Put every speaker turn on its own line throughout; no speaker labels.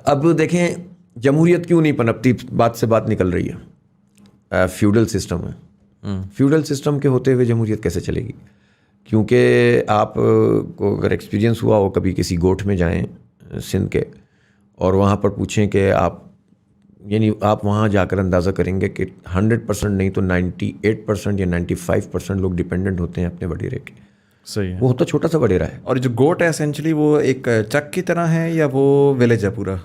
اب دیکھیں جمہوریت کیوں نہیں پنپتی, بات سے بات نکل رہی ہے. فیوڈل سسٹم ہے, فیوڈل سسٹم کے ہوتے ہوئے جمہوریت کیسے چلے گی؟ کیونکہ آپ کو اگر ایکسپیرینس ہوا ہو کبھی کسی گوٹھ میں جائیں سندھ کے اور وہاں پر پوچھیں کہ آپ وہاں جا کر اندازہ کریں گے کہ 100% نہیں تو 98% یا 95% لوگ ڈپینڈنٹ ہوتے ہیں اپنے وڈیرے کے.
صحیح ہے.
وہ ہوتا چھوٹا سا وڈیرا ہے.
اور جو گوٹ ہے اسینچلی وہ ایک چک کی طرح ہے یا وہ ولیج ہے پورا؟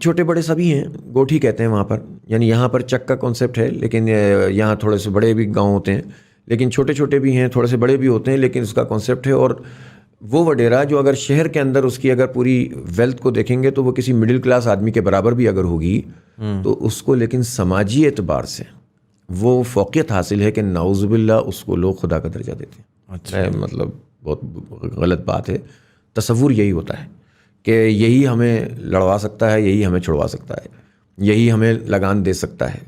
چھوٹے بڑے سبھی ہیں, گوٹھ ہی کہتے ہیں وہاں پر. یعنی یہاں پر چک کا کانسیپٹ ہے, لیکن یہاں تھوڑے سے بڑے بھی گاؤں ہوتے ہیں, لیکن چھوٹے چھوٹے بھی ہیں, تھوڑے سے بڑے بھی ہوتے ہیں, لیکن اس کا کانسیپٹ ہے. اور وہ وڈیرا جو اگر شہر کے اندر اس کی اگر پوری ویلتھ کو دیکھیں گے تو وہ کسی مڈل کلاس آدمی کے برابر بھی اگر ہوگی تو اس کو لیکن سماجی اعتبار سے وہ فوقیت حاصل ہے کہ نعوذ باللہ اس کو لوگ خدا کا درجہ دیتے ہیں.
اچھا,
مطلب بہت غلط بات ہے. تصور یہی ہوتا ہے کہ یہی ہمیں لڑوا سکتا ہے, یہی ہمیں چھڑوا سکتا ہے, یہی ہمیں لگان دے سکتا ہے.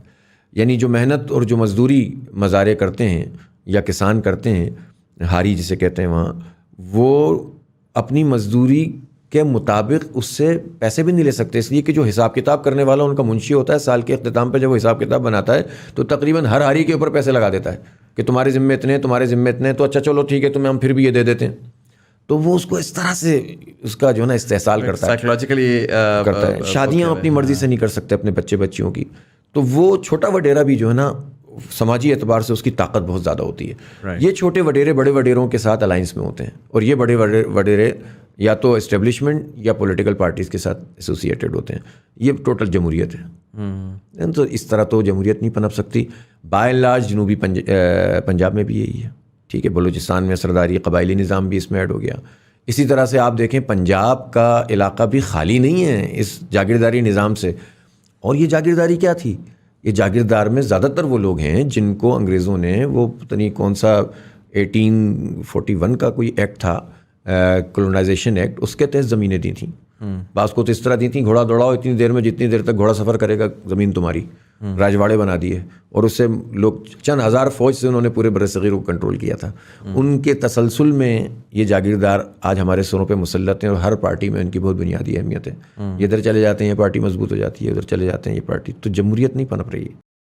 یعنی جو محنت اور جو مزدوری مزارے کرتے ہیں یا کسان کرتے ہیں, ہاری جسے کہتے ہیں وہاں, وہ اپنی مزدوری کے مطابق اس سے پیسے بھی نہیں لے سکتے, اس لیے کہ جو حساب کتاب کرنے والا ان کا منشی ہوتا ہے, سال کے اختتام پہ جب وہ حساب کتاب بناتا ہے تو تقریباً ہر ہاری کے اوپر پیسے لگا دیتا ہے کہ تمہارے ذمے اتنے, تمہارے ذمے اتنے, تو اچھا چلو ٹھیک ہے تمہیں ہم پھر بھی یہ دے دیتے ہیں. تو وہ اس کو اس طرح سے اس کا جو ہے نا استحصال کرتا ہے,
سائیکولوجیکلی
کرتا ہے. شادیاں اپنی مرضی سے نہیں کر سکتے اپنے بچے بچیوں کی, تو وہ چھوٹا وڈیرا بھی جو ہے نا سماجی اعتبار سے اس کی طاقت بہت زیادہ ہوتی ہے. یہ چھوٹے وڈیرے بڑے وڈیروں کے ساتھ الائنس میں ہوتے ہیں, اور یہ بڑے وڈیرے یا تو اسٹیبلشمنٹ یا پولیٹیکل پارٹیز کے ساتھ ایسوسیٹیڈ ہوتے ہیں. یہ ٹوٹل جمہوریت ہے. تو اس طرح تو جمہوریت نہیں پنپ سکتی. بائی اینڈ لارج جنوبی پنجاب میں بھی یہی ہے, ٹھیک ہے. بلوچستان میں سرداری قبائلی نظام بھی اس میں ایڈ ہو گیا. اسی طرح سے آپ دیکھیں پنجاب کا علاقہ بھی خالی نہیں ہے اس جاگیرداری نظام سے. اور یہ جاگیرداری کیا تھی؟ یہ جاگیردار میں زیادہ تر وہ لوگ ہیں جن کو انگریزوں نے وہ پتہ نہیں کون سا 1841 کا کوئی ایکٹ تھا, کولونائزیشن ایکٹ, اس کے تحت زمینیں دی تھیں. بعض کو تو اس طرح دی تھیں گھوڑا دوڑاؤ اتنی دیر میں, جتنی دیر تک گھوڑا سفر کرے گا زمین تمہاری. راجواڑے بنا دیے, اور اس سے لوگ چند ہزار فوج سے انہوں نے پورے برصغیر کو کنٹرول کیا تھا. ان کے تسلسل میں یہ جاگیردار آج ہمارے سروں پہ مسلط ہیں, اور ہر پارٹی میں ان کی بہت بنیادی اہمیت ہے. ادھر چلے جاتے ہیں یہ پارٹی مضبوط ہو جاتی ہے, ادھر چلے جاتے ہیں یہ پارٹی, تو جمہوریت نہیں پنپ رہی ہے.